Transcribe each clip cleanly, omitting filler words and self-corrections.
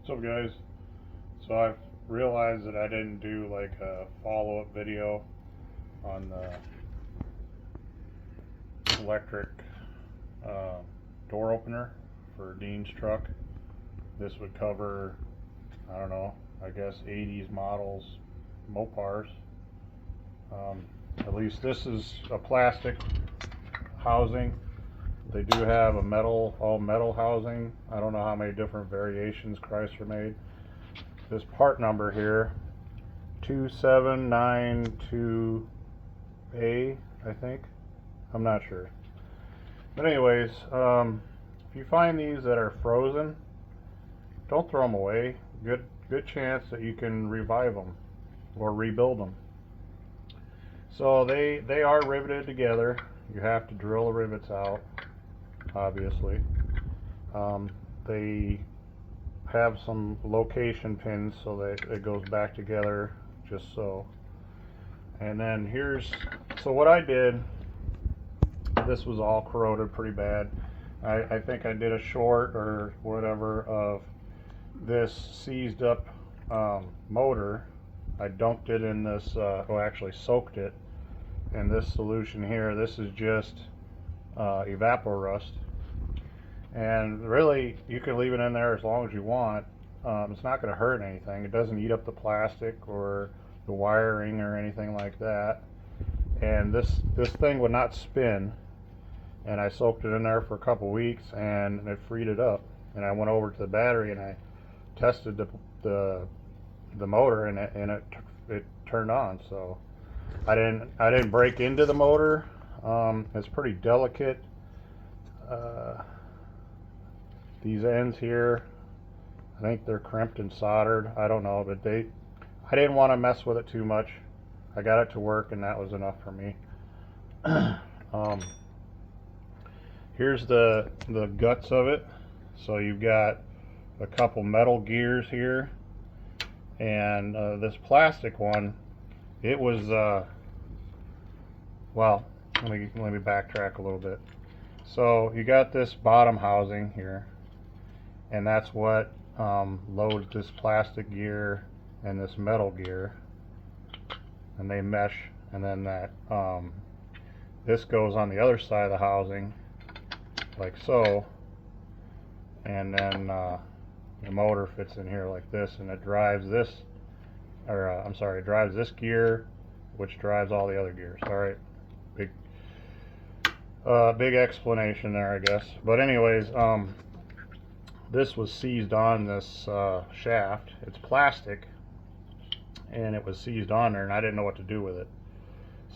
What's up, guys? So I've realized that I didn't do like a follow-up video on the electric door opener for Dean's truck. This would cover, I don't know, I guess 80's models Mopars. At least this is a plastic housing. They do have a all metal housing. I don't know how many different variations Chrysler made. This part number here, 2792A, I think. I'm not sure. But anyways, if you find these that are frozen, don't throw them away. Good chance that you can revive them or rebuild them. So they are riveted together. You have to drill the rivets out, obviously. They have some location pins so that it goes back together just so. And then so what I did, this was all corroded pretty bad. I think I did a short or whatever of this seized up motor. I dumped it in this, actually soaked it in this solution here. This is just evapor rust. And really, you can leave it in there as long as you want. It's not going to hurt anything. It doesn't eat up the plastic or the wiring or anything like that. And this thing would not spin. And I soaked it in there for a couple weeks, and it freed it up. And I went over to the battery and I tested the motor, and it turned on. So I didn't break into the motor. It's pretty delicate. These ends here, I think they're crimped and soldered. I don't know, but I didn't want to mess with it too much. I got it to work, and that was enough for me. Here's the guts of it. So you've got a couple metal gears here, and this plastic one, it was well, let me backtrack a little bit. So you got this bottom housing here, and that's what loads this plastic gear and this metal gear, and they mesh. And then that this goes on the other side of the housing like so, and then the motor fits in here like this, and it drives this, or it drives this gear, which drives all the other gears. All right, big explanation there, I guess. But anyways, this was seized on this shaft. It's plastic, and it was seized on there, and I didn't know what to do with it.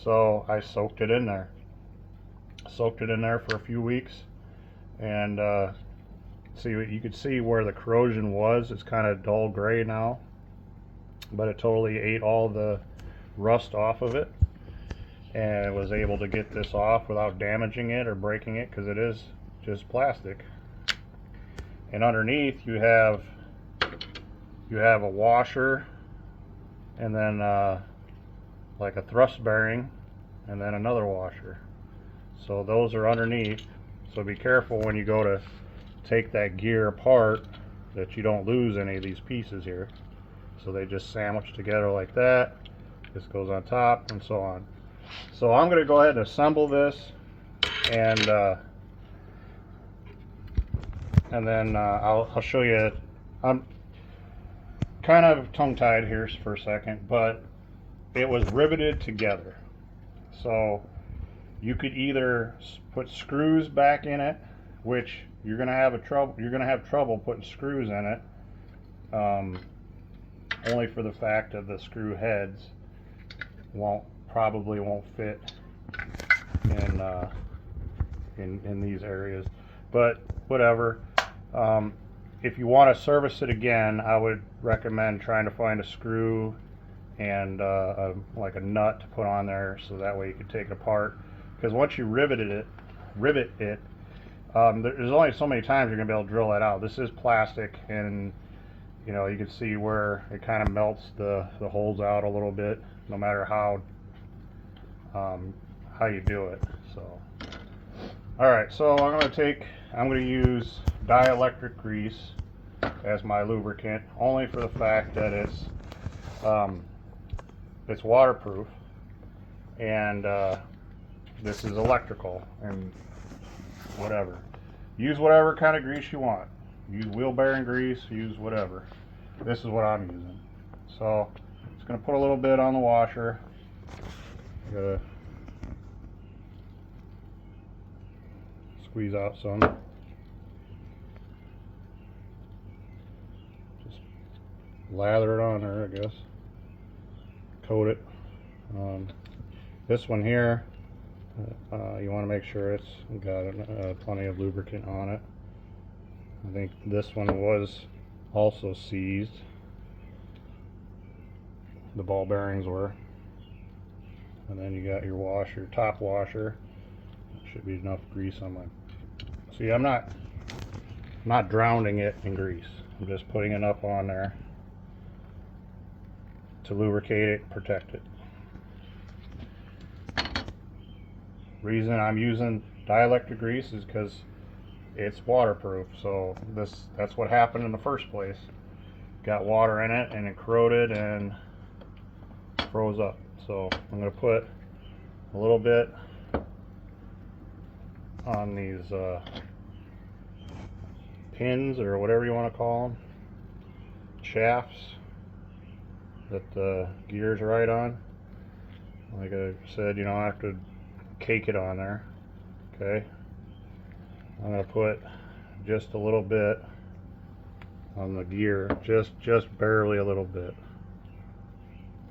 So I soaked it in there. Soaked it in there for a few weeks, and you could see where the corrosion was. It's kind of dull gray now, but it totally ate all the rust off of it, and was able to get this off without damaging it or breaking it, because it is just plastic. And underneath you have a washer, and then like a thrust bearing, and then another washer. So those are underneath. So be careful when you go to take that gear apart that you don't lose any of these pieces here. So they just sandwich together like that. This goes on top, and so on. So I'm going to go ahead and assemble this, and then I'll show you. I'm kind of tongue-tied here for a second, but it was riveted together. So you could either put screws back in it, which you're going to have trouble putting screws in it, only for the fact that the screw heads probably won't fit in these areas. But whatever. If you want to service it again, I would recommend trying to find a screw and like a nut to put on there, so that way you can take it apart. Because once you rivet it, there's only so many times you're going to be able to drill that out. This is plastic, and you can see where it kind of melts the holes out a little bit, no matter how you do it. So, all right, so I'm going to use dielectric grease, as my lubricant, only for the fact that it's waterproof, and this is electrical, and whatever. Use whatever kind of grease you want. Use wheel bearing grease, use whatever. This is what I'm using. So just gonna put a little bit on the washer. Gotta squeeze out some. Just lather it on there, I guess. Coat it. This one here, you want to make sure it's got plenty of lubricant on it. I think this one was also seized. The ball bearings were. And then you got your washer, top washer. Should be enough grease on my. See, I'm not drowning it in grease. I'm just putting enough on there to lubricate it, protect it. Reason I'm using dielectric grease is because it's waterproof. So that's what happened in the first place. Got water in it and it corroded and froze up. So I'm going to put a little bit on these pins, or whatever you want to call them, shafts that the gear's right on. Like I said, you don't have to cake it on there. Okay, I'm going to put just a little bit on the gear, just barely a little bit.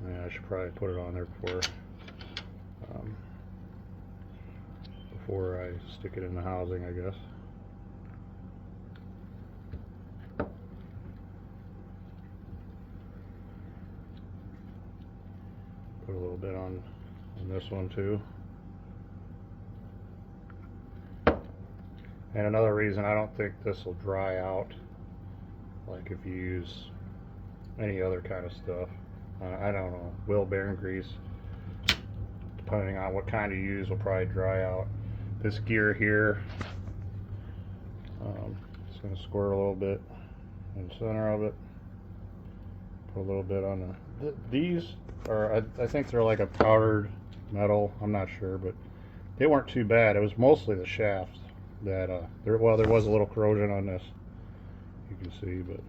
Yeah, I should probably put it on there before I stick it in the housing, I guess. Put a little bit on this one too. And another reason I don't think this will dry out, like if you use any other kind of stuff, I don't know, wheel bearing grease, depending on what kind you use, will probably dry out. This gear here, just going to squirt a little bit in the center of it. Put a little bit on these are, I think they're like a powdered metal, I'm not sure, but they weren't too bad. It was mostly the shafts that, there was a little corrosion on this, you can see, but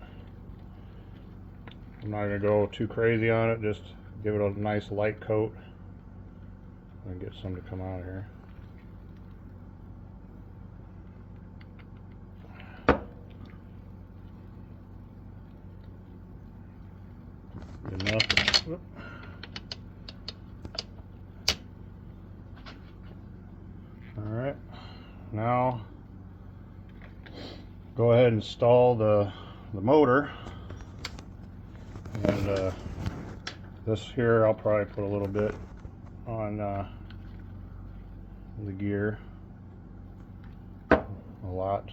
I'm not going to go too crazy on it, just give it a nice light coat and get some to come out of here. Good enough. Whoop. Alright, now go ahead and install the motor. And this here, I'll probably put a little bit on the gear. A lot.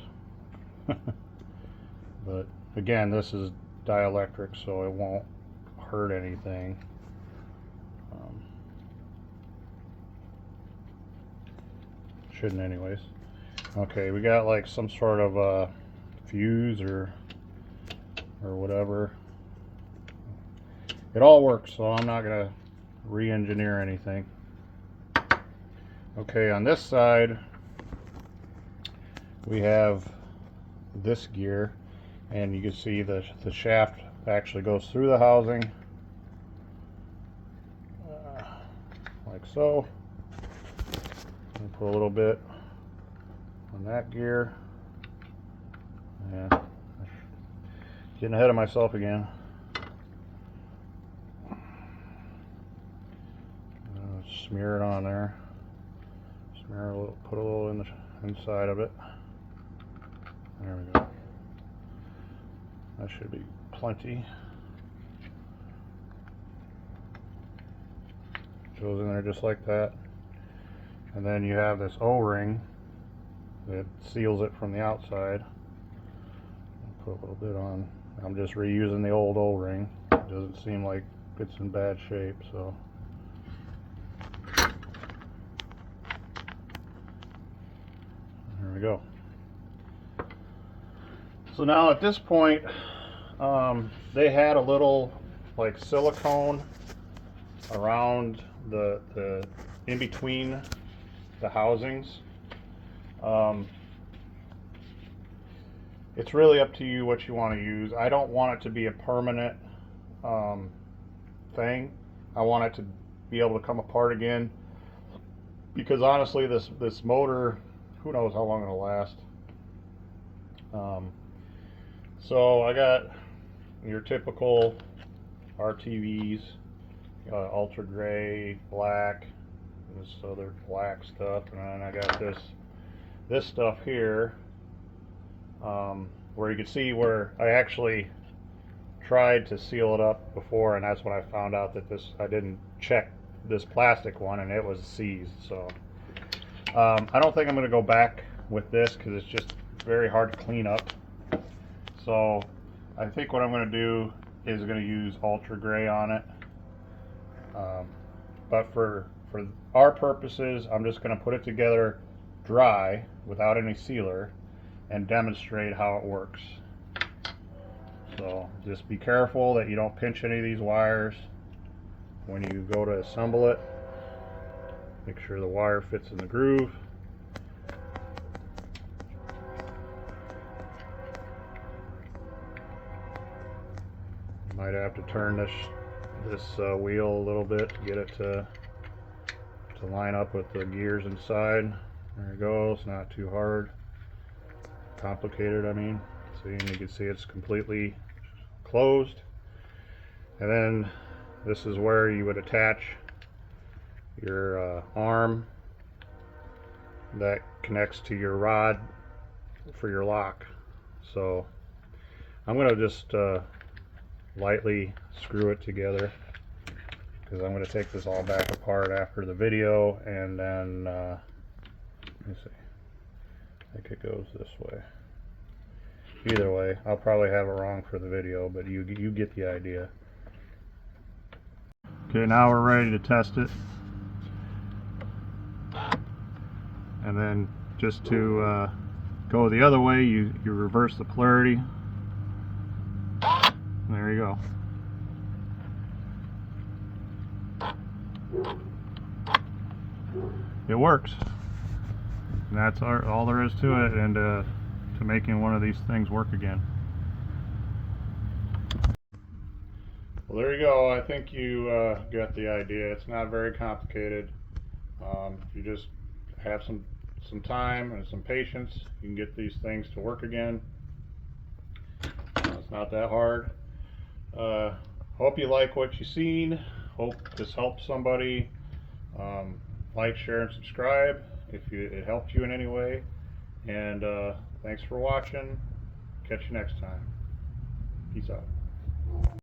But again, this is dielectric, so it won't hurt anything. Shouldn't anyways. Okay, we got like some sort of fuse or whatever. It all works, so I'm not going to re-engineer anything. Okay, on this side we have this gear, and you can see the shaft actually goes through the housing, like so. And put a little bit on that gear. Yeah, getting ahead of myself again. Smear it on there. Smear a little, put a little in the inside of it. There we go. That should be plenty. Goes in there just like that. And then you have this O-ring that seals it from the outside. Put a little bit on. I'm just reusing the old O-ring. It doesn't seem like it's in bad shape, so. There we go. So now at this point, they had a little like silicone around the in between the housings. It's really up to you what you want to use. I don't want it to be a permanent thing. I want it to be able to come apart again, because honestly this motor, who knows how long it'll last. So I got your typical RTVs, ultra gray, black, this other black stuff, and then I got this stuff here, where you can see where I actually tried to seal it up before, and that's when I found out that I didn't check this plastic one and it was seized. So I don't think I'm going to go back with this because it's just very hard to clean up. So I think what I'm going to do is going to use ultra gray on it, but for our purposes I'm just going to put it together dry without any sealer and demonstrate how it works. So just be careful that you don't pinch any of these wires when you go to assemble it. Make sure the wire fits in the groove. You might have to turn this wheel a little bit to get it to line up with the gears inside. There it goes, not too hard. Complicated, I mean. See, and you can see it's completely closed. And then this is where you would attach your arm that connects to your rod for your lock. So I'm going to just lightly screw it together, because I'm going to take this all back apart after the video, and then let me see, I think it goes this way. Either way, I'll probably have it wrong for the video, but you get the idea. Okay, now we're ready to test it. And then just to go the other way, you reverse the polarity. There you go. It works. And that's all there is to it, and to making one of these things work again. Well, there you go. I think you got the idea. It's not very complicated. If you just have some time and some patience, you can get these things to work again. It's not that hard. Hope you like what you've seen. Hope this helps somebody. Like, share, and subscribe if it helped you in any way. And thanks for watching. Catch you next time. Peace out.